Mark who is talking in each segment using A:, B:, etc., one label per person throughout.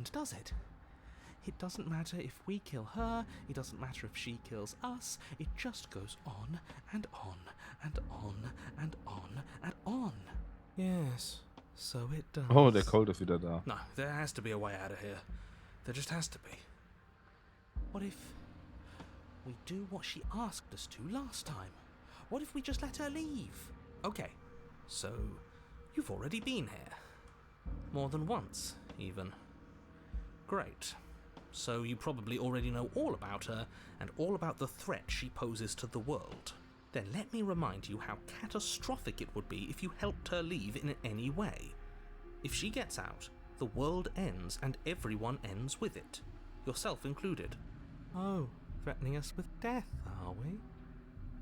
A: end, does it? It doesn't matter if we kill her, it doesn't matter if she kills us, it just goes on and on and on and on and on. Yes, so it does.
B: Oh, der Colt ist wieder da.
A: No, there has to be a way out of here. There just has to be. What if we do what she asked us to last time? What if we just let her leave? Okay, so you've already been here. More than once, even. Great. So you probably already know all about her and all about the threat she poses to the world. Then let me remind you how catastrophic it would be if you helped her leave in any way. If she gets out, the world ends and everyone ends with it, yourself included. Oh, threatening us with death, are we?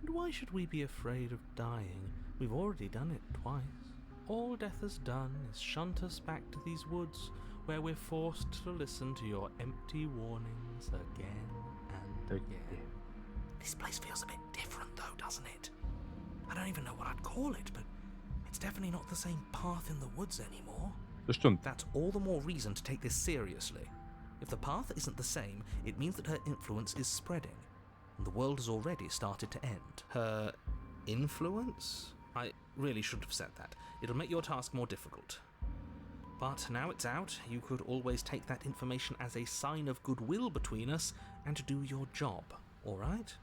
A: And why should we be afraid of dying? We've already done it twice. All death has done is shunt us back to these woods, where we're forced to listen to your empty warnings again and again. This place feels a bit different though, doesn't it? I don't even know what I'd call it, but it's definitely not the same path in the woods anymore.
B: Das stimmt.
A: That's all the more reason to take this seriously. If the path isn't the same, it means that her influence is spreading, and the world has already started to end. Her influence? I really shouldn't have said that. It'll make your task more difficult. But now it's out, you could always take that information as a sign of goodwill between us and do your job, alright?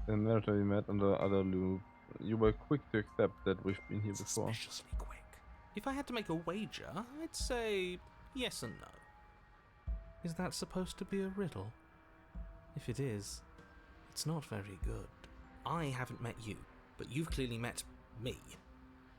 B: The narrator we met on the other loop. You were quick to accept that we've been here before.
A: Suspiciously quick. If I had to make a wager, I'd say yes and no. Is that supposed to be a riddle? If it is, it's not very good. I haven't met you, but you've clearly met me.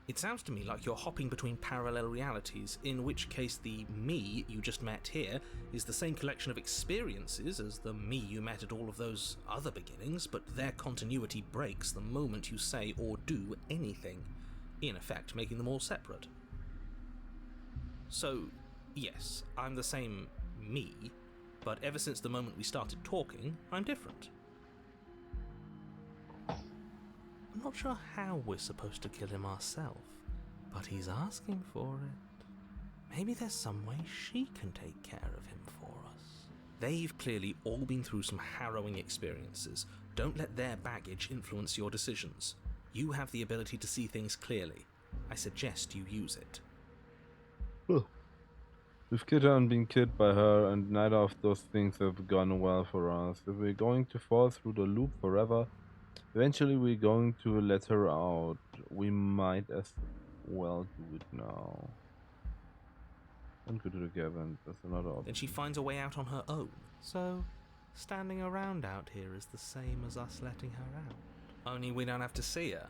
A: It sounds to me like you're hopping between parallel realities, in which case the me you just met here is the same collection of experiences as the me you met at all of those other beginnings, but their continuity breaks the moment you say or do anything, in effect making them all separate. So, yes, I'm the same me, but ever since the moment we started talking, I'm different. I'm not sure how we're supposed to kill him ourselves, but he's asking for it. Maybe there's some way she can take care of him for us. They've clearly all been through some harrowing experiences. Don't let their baggage influence your decisions. You have the ability to see things clearly. I suggest you use it.
B: We've killed her and been killed by her, and neither of those things have gone well for us. If we're going to fall through the loop forever, eventually we're going to let her out. We might as well do it now. And go to the cabin. That's another option.
A: Then she finds a way out on her own. So, standing around out here is the same as us letting her out. Only we don't have to see her.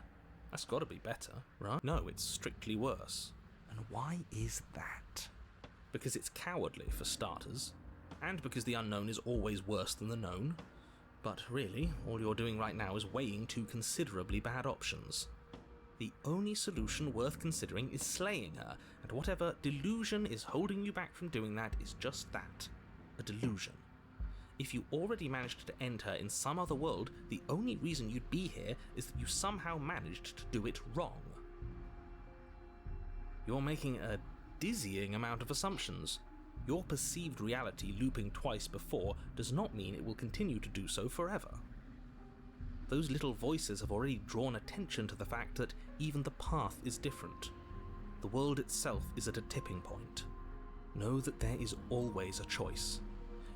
A: That's gotta be better, right? No, it's strictly worse. And why is that? Because it's cowardly, for starters, and because the unknown is always worse than the known. But really, all you're doing right now is weighing two considerably bad options. The only solution worth considering is slaying her, and whatever delusion is holding you back from doing that is just that, a delusion. If you already managed to end her in some other world, the only reason you'd be here is that you somehow managed to do it wrong. You're making a dizzying amount of assumptions. Your perceived reality looping twice before does not mean it will continue to do so forever. Those little voices have already drawn attention to the fact that even the path is different. The world itself is at a tipping point. Know that there is always a choice.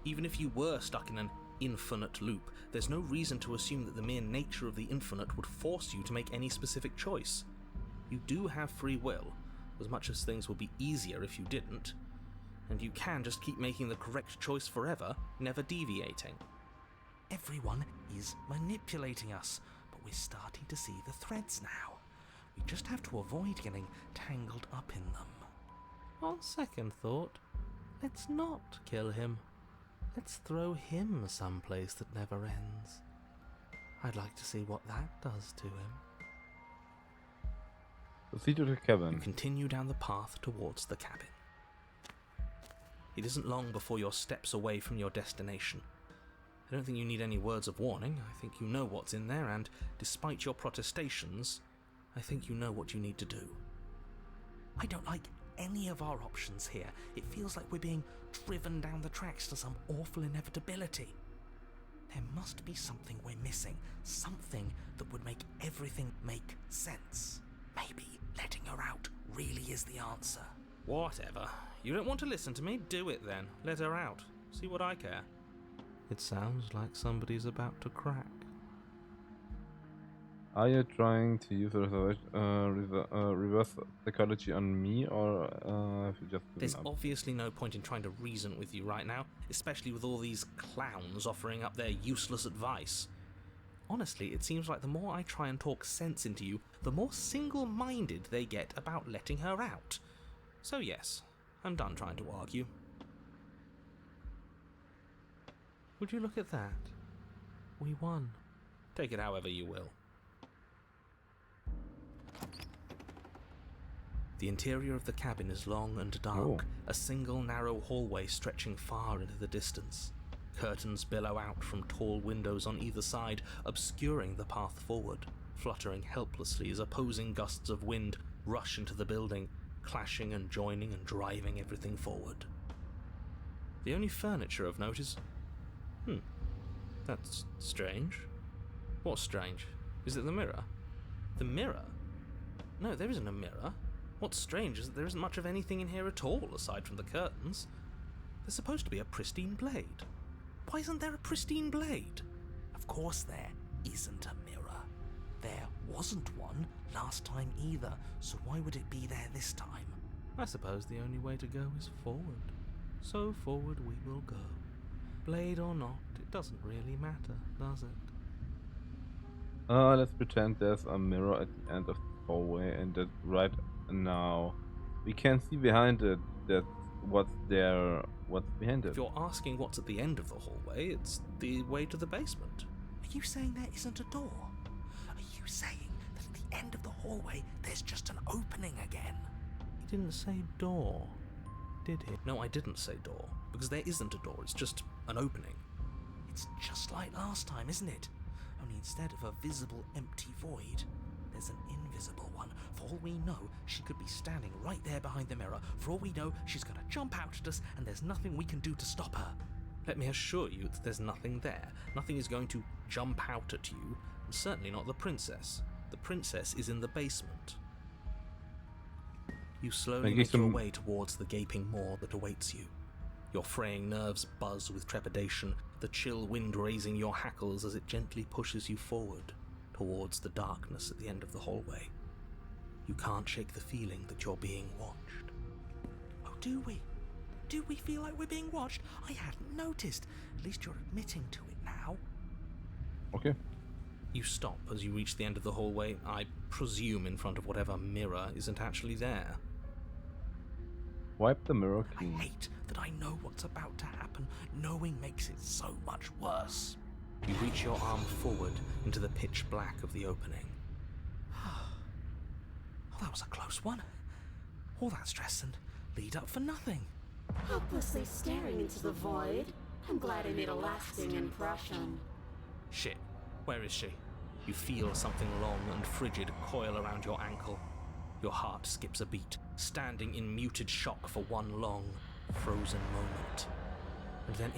A: Even if you were stuck in an infinite loop, there's no reason to assume that the mere nature of the infinite would force you to make any specific choice. You do have free will, as much as things would be easier if you didn't, and you can just keep making the correct choice forever, never deviating. Everyone is manipulating us, but we're starting to see the threads now. We just have to avoid getting tangled up in them. On second thought, let's not kill him. Let's throw him someplace that never ends. I'd like to see what that does to him.
B: Proceed to the cabin.
A: You continue down the path towards the cabin. It isn't long before you're steps away from your destination. I don't think you need any words of warning. I think you know what's in there, and despite your protestations, I think you know what you need to do. I don't like any of our options here, it feels like we're being driven down the tracks to some awful inevitability. There must be something we're missing, something that would make everything make sense. Maybe letting her out really is the answer. Whatever. You don't want to listen to me? Do it then. Let her out. See what I care. It sounds like somebody's about to crack.
B: Are you trying to use reverse psychology on me, or have you just given
A: There's
B: up?
A: obviously no point in trying to reason with you right now, especially with all these clowns offering up their useless advice. Honestly, it seems like the more I try and talk sense into you, the more single-minded they get about letting her out. So yes, I'm done trying to argue. Would you look at that? We won. Take it however you will. The interior of the cabin is long and dark, a single narrow hallway stretching far into the distance. Curtains billow out from tall windows on either side, obscuring the path forward, fluttering helplessly as opposing gusts of wind rush into the building, clashing and joining and driving everything forward. The only furniture of note is... that's strange. What's strange? Is it the mirror? The mirror? No, there isn't a mirror. What's strange is that there isn't much of anything in here at all, aside from the curtains. There's supposed to be a pristine blade. Why isn't there a pristine blade? Of course there isn't a mirror. There wasn't one last time either, so why would it be there this time? I suppose the only way to go is forward. So forward we will go. Blade or not, it doesn't really matter, does it?
B: Let's pretend there's a mirror at the end of the hallway, and that right now we can see behind it that what's behind it.
A: If you're asking what's at the end of the hallway, it's the way to the basement. Are you saying there isn't a door? Are you saying that at the end of the hallway there's just an opening again? He didn't say door, did he? No, I didn't say door, because there isn't a door, it's just an opening. It's just like last time, isn't it? Only instead of a visible empty void, there's an invisible one. For all we know, she could be standing right there behind the mirror. For all we know, she's going to jump out at us, and there's nothing we can do to stop her. Let me assure you that there's nothing there. Nothing is going to jump out at you, and certainly not the princess. The princess is in the basement. You slowly make your way towards the gaping maw that awaits you. Your fraying nerves buzz with trepidation, the chill wind raising your hackles as it gently pushes you forward, towards the darkness at the end of the hallway. You can't shake the feeling that you're being watched. Oh, do we? Do we feel like we're being watched? I hadn't noticed. At least you're admitting to it now.
B: Okay.
A: You stop as you reach the end of the hallway, I presume in front of whatever mirror isn't actually there.
B: Wipe the mirror
A: I
B: clean.
A: hate that I know what's about to happen. Knowing makes it so much worse. You reach your arm forward into the pitch black of the opening. Oh, that was a close one. All that stress and lead up for nothing.
C: Helplessly staring into the void. I'm glad I made a lasting impression.
A: Shit, where is she? You feel something long and frigid coil around your ankle. Your heart skips a beat, standing in muted shock for one long, frozen moment. And then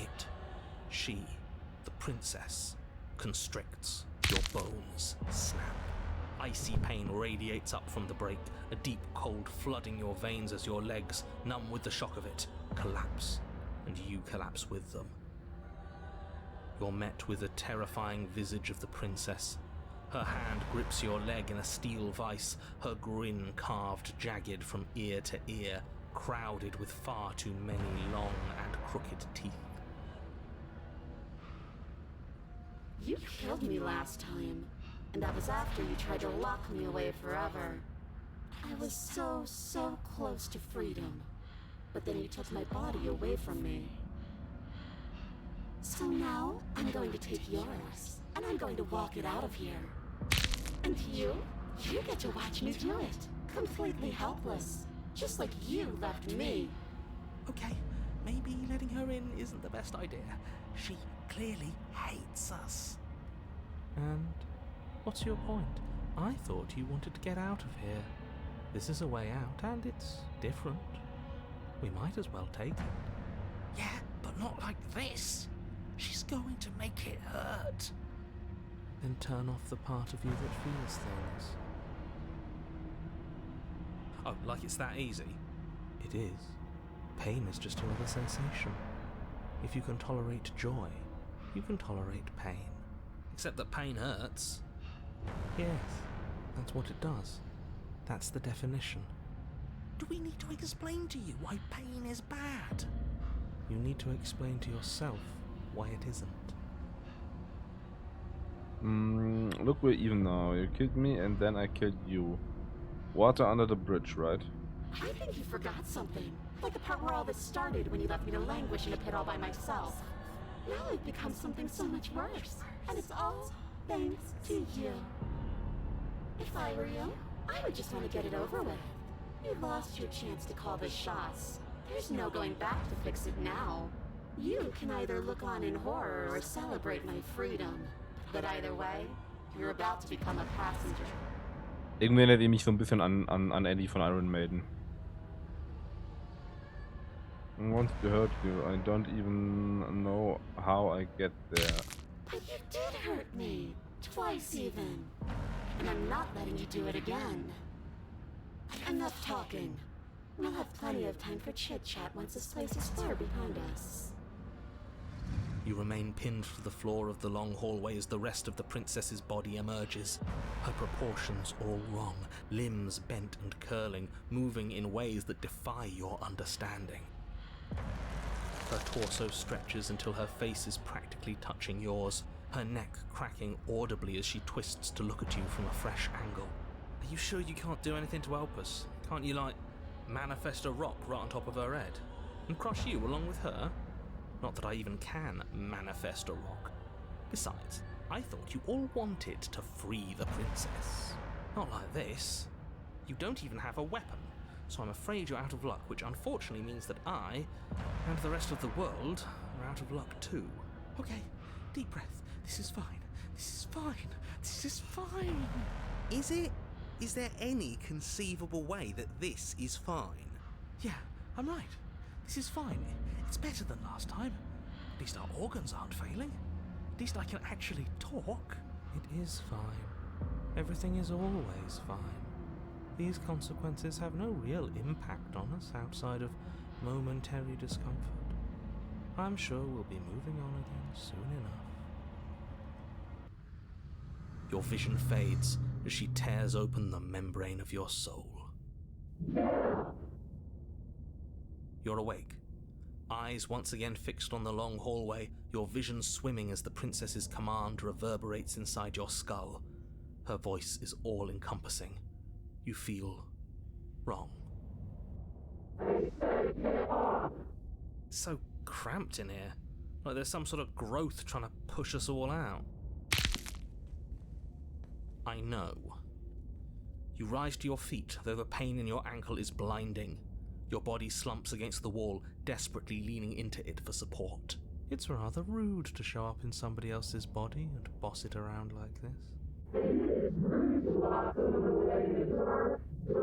A: she, the princess, constricts. Your bones snap. Icy pain radiates up from the break, a deep cold flooding your veins as your legs, numb with the shock of it, collapse, and you collapse with them. You're met with the terrifying visage of the princess. Her hand grips your leg in a steel vice, her grin carved jagged from ear to ear, crowded with far too many long and crooked teeth.
C: You killed me last time, and that was after you tried to lock me away forever. I was so close to freedom, but then you took my body away from me. So now, I'm going to take yours, and I'm going to walk it out of here. And you get to watch me do it, completely helpless, just like you left me.
A: Okay, maybe letting her in isn't the best idea. She clearly hates us. And what's your point? I thought you wanted to get out of here. This is a way out, and it's different. We might as well take it. Yeah, but not like this. She's going to make it hurt. Then turn off the part of you that feels things. Oh, like it's that easy? It is. Pain is just another sensation. If you can tolerate joy, you can tolerate pain. Except that pain hurts. Yes, that's what it does. That's the definition. Do we need to explain to you why pain is bad? You need to explain to yourself why it isn't.
B: Look, we're even now. You killed me and then I killed you. Water under the bridge, right?
C: I think you forgot something. Like the part where all this started when you left me to languish in a pit all by myself. Now I've become something so much worse. And it's all thanks to you. If I were you, I would just want to get it over with. You lost your chance to call the shots. There's no going back to fix it now. You can either look on in horror or celebrate my freedom. But either way, you're about to become a passenger.
B: Irgendwie erinnert ihr mich so ein bisschen an Eddie von Iron Maiden. I want to hurt you. I don't even know how I get there.
C: But you did hurt me. Twice even. And I'm not letting you do it again. Enough talking. We'll have plenty of time for chit-chat once this place is far behind us.
A: You remain pinned to the floor of the long hallway as the rest of the princess's body emerges. Her proportions all wrong, limbs bent and curling, moving in ways that defy your understanding. Her torso stretches until her face is practically touching yours, her neck cracking audibly as she twists to look at you from a fresh angle. Are you sure you can't do anything to help us? Can't you, manifest a rock right on top of her head? And crush you along with her? Not that I even can manifest a rock. Besides, I thought you all wanted to free the princess. Not like this. You don't even have a weapon, so I'm afraid you're out of luck, which unfortunately means that I, and the rest of the world, are out of luck too. Okay, deep breath. This is fine. This is fine. This is fine. Is it? Is there any conceivable way that this is fine? Yeah, I'm right. This is fine. It's better than last time. At least our organs aren't failing. At least I can actually talk. It is fine. Everything is always fine. These consequences have no real impact on us outside of momentary discomfort. I'm sure we'll be moving on again soon enough. Your vision fades as she tears open the membrane of your soul. You're awake. Eyes once again fixed on the long hallway, your vision swimming as the princess's command reverberates inside your skull. Her voice is all-encompassing. You feel wrong. It's so cramped in here. Like there's some sort of growth trying to push us all out. I know. You rise to your feet, though the pain in your ankle is blinding. Your body slumps against the wall, desperately leaning into it for support. It's rather rude to show up in somebody else's body and boss it around like this. It is rude to lock someone away in the dark, to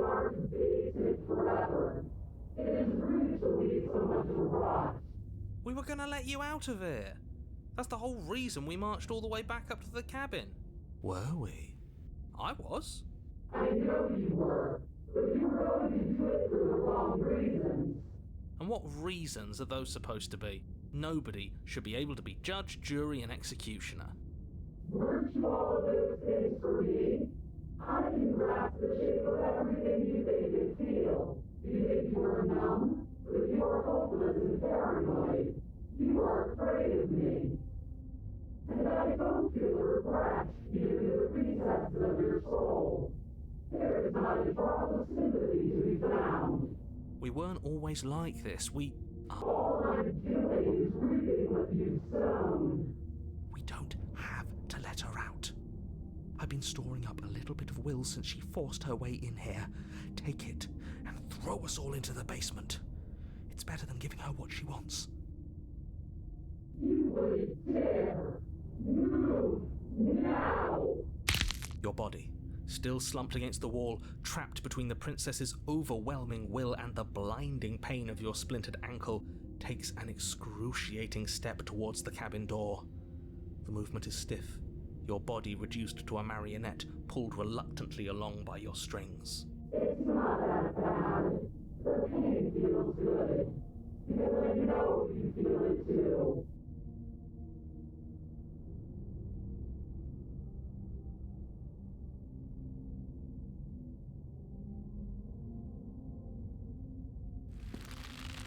A: be forever. It is rude to leave someone to rot. We were gonna let you out of here. That's the whole reason we marched all the way back up to the cabin. Were we? I was. I know you were. But you were only to do it for the wrong reasons. And what reasons are those supposed to be? Nobody should be able to be judge, jury, and executioner. Weren't you all of those things for me? I can grasp the shape of everything you think and feel. You think you were numb, but you are hopeless and paranoid. You are afraid of me. And I don't feel regret, even in the recesses of your soul. There is not a drop of sympathy to be found. We weren't always like this. We are. All I'm doing is reaping what you've sown. We don't have to let her out. I've been storing up a little bit of will since she forced her way in here. Take it and throw us all into the basement. It's better than giving her what she wants. You wouldn't dare. Move now. Your body, Still slumped against the wall, trapped between the princess's overwhelming will and the blinding pain of your splintered ankle, takes an excruciating step towards the cabin door. The movement is stiff, your body reduced to a marionette, pulled reluctantly along by your strings.
D: It's not that bad. The pain feels good. Because I know you feel it too.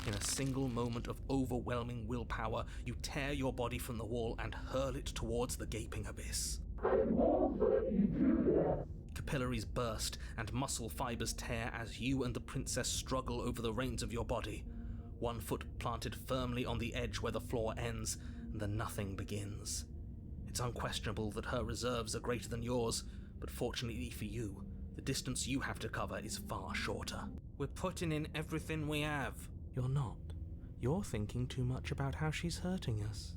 A: In a single moment of overwhelming willpower, you tear your body from the wall and hurl it towards the gaping abyss.
D: I won't let you do that.
A: Capillaries burst and muscle fibers tear as you and the princess struggle over the reins of your body. One foot planted firmly on the edge where the floor ends, and the nothing begins. It's unquestionable that her reserves are greater than yours, but fortunately for you, the distance you have to cover is far shorter. We're putting in everything we have. You're not. You're thinking too much about how she's hurting us.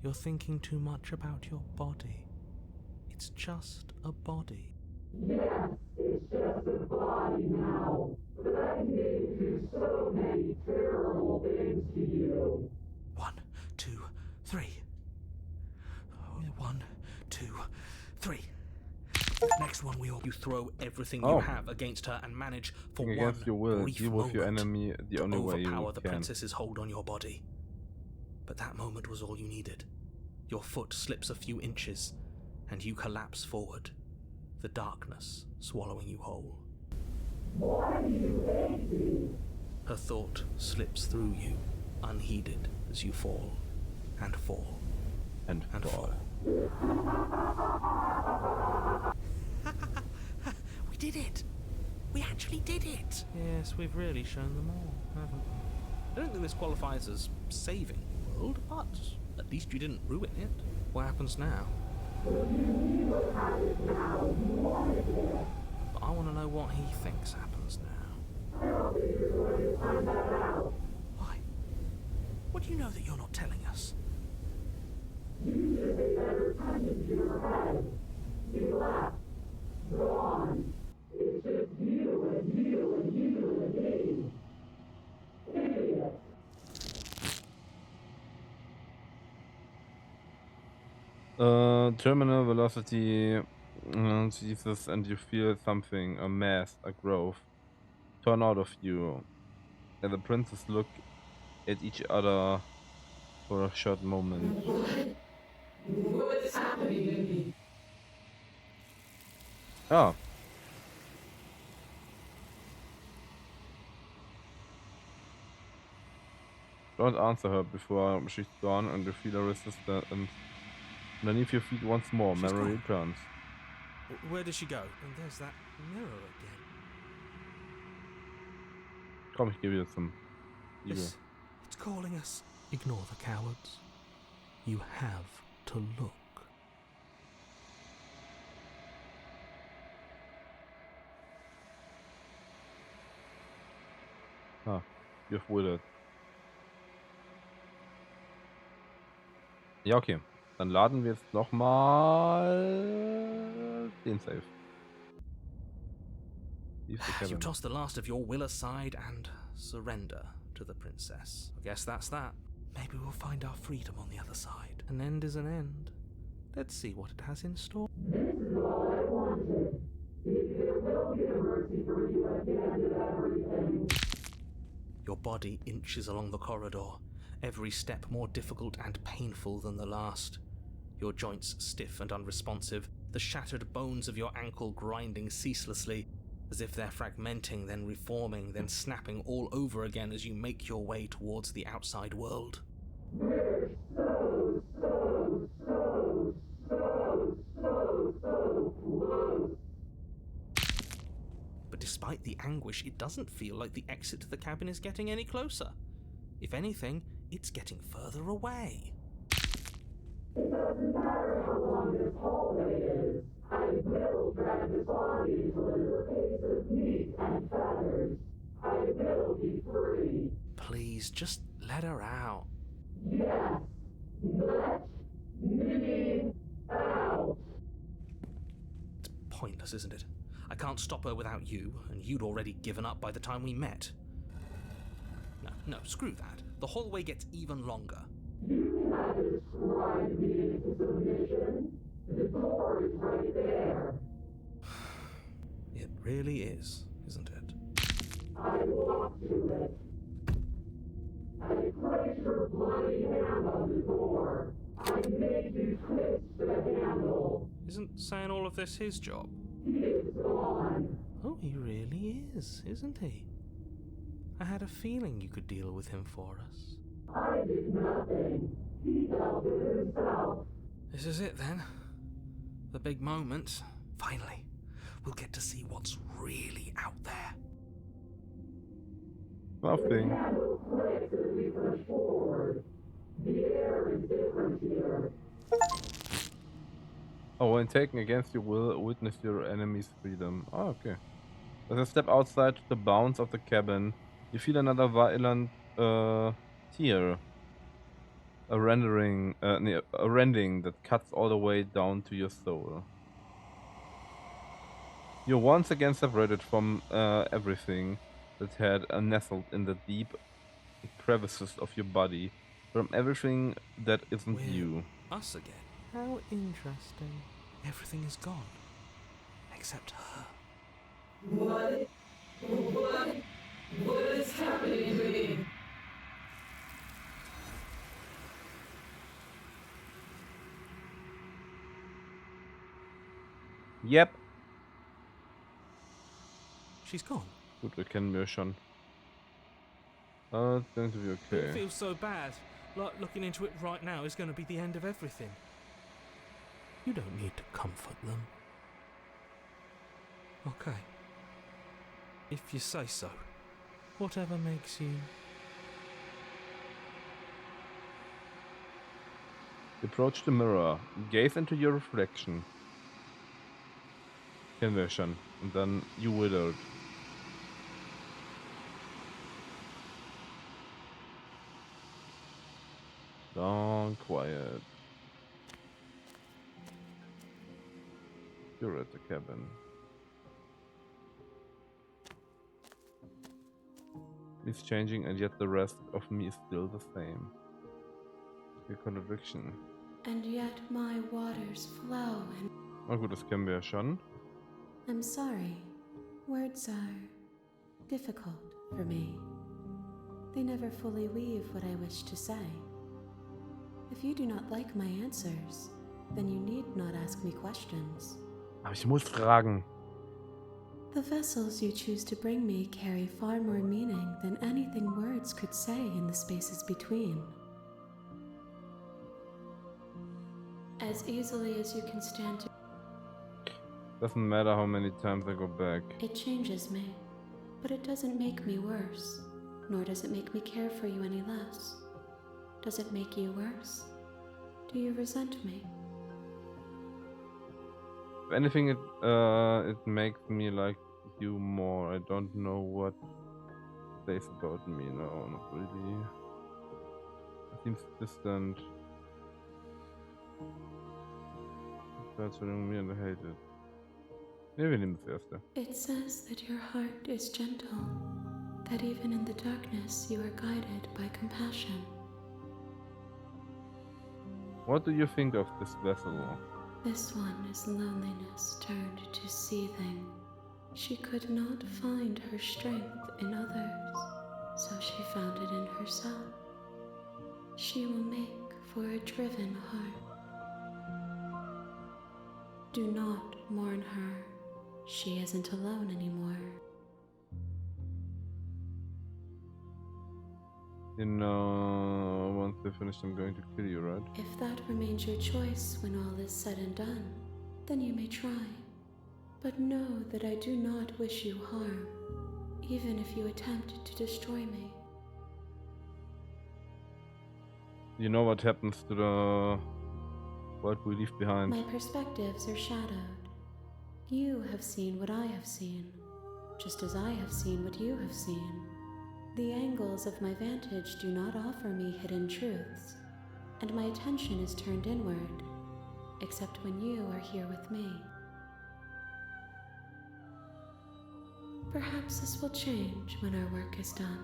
A: You're thinking too much about your body. It's just a body.
D: Yes, it's just a body now. But I need to do so many terrible things to you.
A: 1, 2, 3. 1, 2, 3. Next one, you throw everything you have against her and manage for one
B: Against your will,
A: brief
B: deal with your
A: moment
B: enemy the
A: to
B: only way you
A: overpower the
B: can.
A: princess's hold on your body. But that moment was all you needed. Your foot slips a few inches, and you collapse forward, the darkness swallowing you whole.
D: Why do you hate me?
A: Her thought slips through you, unheeded, as you fall, and fall,
B: And fall.
A: We did it! We actually did it! Yes, we've really shown them all, haven't we? I don't think this qualifies as saving the world, but at least you didn't ruin it. What happens now? But I want to know what he thinks happens now. Why? What do you know that you're not telling us?
D: It's just you and you and you and me. Idiot.
B: Terminal velocity ceases and you feel something, a mass, a growth, turn out of you. And the princes look at each other for a short moment.
D: What's happening to me?
B: Ah. Don't answer her before she's gone and you feel a resistance and underneath your feet once more.
A: She's
B: Memory
A: gone.
B: returns.
A: Where does she go? And there's that mirror again.
B: Komm, ich gebe dir zum Igel.
A: It's calling us. Ignore the cowards. You have to look.
B: Ah, you've withered. Ja, okay. Dann laden wir jetzt nochmal den Save. Leave the
A: You
B: cabin.
A: toss the last of your will aside and surrender to the princess. I guess that's that. Maybe we'll find our freedom on the other side. An end is an end. Let's see what it has in store.
D: This is all I wanted. If there will be a mercy for you at the end of everything.
A: Your body inches along the corridor, every step more difficult and painful than the last. Your joints stiff and unresponsive, the shattered bones of your ankle grinding ceaselessly, as if they're fragmenting, then reforming, then snapping all over again as you make your way towards the outside world.
D: We're so close.
A: But despite the anguish, it doesn't feel like the exit to the cabin is getting any closer. If anything, it's getting further away.
D: It doesn't matter how long this hallway is. I will drag this body till it is a piece of meat and feathers. I will be free.
A: Please, just let her out.
D: Yes. Let me out.
A: It's pointless, isn't it? I can't stop her without you, and you'd already given up by the time we met. No, screw that. The hallway gets even longer.
D: You had described me into submission. The door is right there.
A: It really is, isn't it?
D: I walked to it. I placed your bloody hand on the door. I made you twist the handle.
A: Isn't saying all of this his job?
D: It's gone.
A: Oh, he really is, isn't he? I had a feeling you could deal with him for us.
D: I did nothing. He dealt with himself.
A: This is it then. The big moment. Finally, we'll get to see what's really out there.
B: Nothing.
D: The handle clicks as we push forward. The air is different here.
B: Oh, when taken against your will, witness your enemy's freedom. Oh, okay. As I step outside the bounds of the cabin, you feel another violent tear. A rending that cuts all the way down to your soul. You're once again separated from everything that had nestled in the deep crevices of your body, from everything that isn't
A: We're
B: you.
A: Us again. How interesting. Everything is gone. Except her.
D: What is happening to me?
B: Yep.
A: She's gone.
B: Gut, wir kennen wir schon. It's going to be
A: It
B: okay.
A: feels so bad. Like looking into it right now is going to be the end of everything. You don't need to comfort them. Okay. If you say so. Whatever makes you...
B: Approach the mirror. Gaze into your reflection. Kennen wir schon. Und dann you withered. Down, quiet. You're at the cabin. It's changing, and yet the rest of me is still the same. Your contradiction.
C: And yet my waters flow and...
B: Na gut, das kennen wir ja schon.
C: I'm sorry. Words are difficult for me. They never fully weave what I wish to say. If you do not like my answers, then you need not ask me questions.
B: Aber ich muss fragen.
C: The vessels you choose to bring me carry far more meaning than anything words could say in the spaces between. As easily as you can stand to...
B: Doesn't matter how many times I go back.
C: It changes me, but it doesn't make me worse, nor does it make me care for you any less. Does it make you worse? Do you resent me?
B: If anything, it makes me like you more. I don't know what it says about me. No, not really. It seems distant. That's what me and I hate it. Nee, wir nehmen das erste.
C: It says that your heart is gentle, that even in the darkness you are guided by compassion.
B: What do you think of this vessel?
C: This one is loneliness turned to seething. She could not find her strength in others, so she found it in herself. She will make for a driven heart. Do not mourn her. She isn't alone anymore.
B: You know, once they finish, I'm going to kill you, right?
C: If that remains your choice when all is said and done, then you may try. But know that I do not wish you harm, even if you attempt to destroy me.
B: You know what happens to the world we leave behind.
C: My perspectives are shadowed. You have seen what I have seen, just as I have seen what you have seen. The angles of my vantage do not offer me hidden truths, and my attention is turned inward, except when you are here with me. Perhaps this will change when our work is done.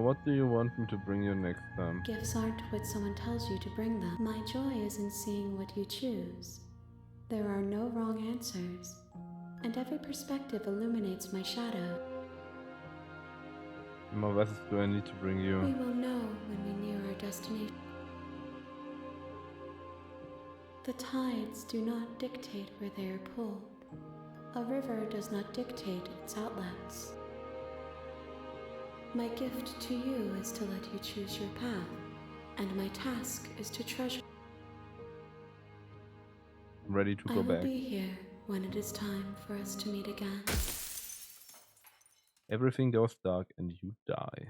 B: What do you want me to bring you next time?
C: Gifts aren't what someone tells you to bring them. My joy is in seeing what you choose. There are no wrong answers, and every perspective illuminates my shadow.
B: What vessels do I need to bring
C: We
B: you?
C: will know when we near our destination. The tides do not dictate where they are pulled. A river does not dictate its outlets. My gift to you is to let you choose your path, and my task is to treasure.
B: I'm ready to
C: I
B: go
C: will
B: back.
C: be here when it is time for us to meet again.
B: Everything goes dark and you die.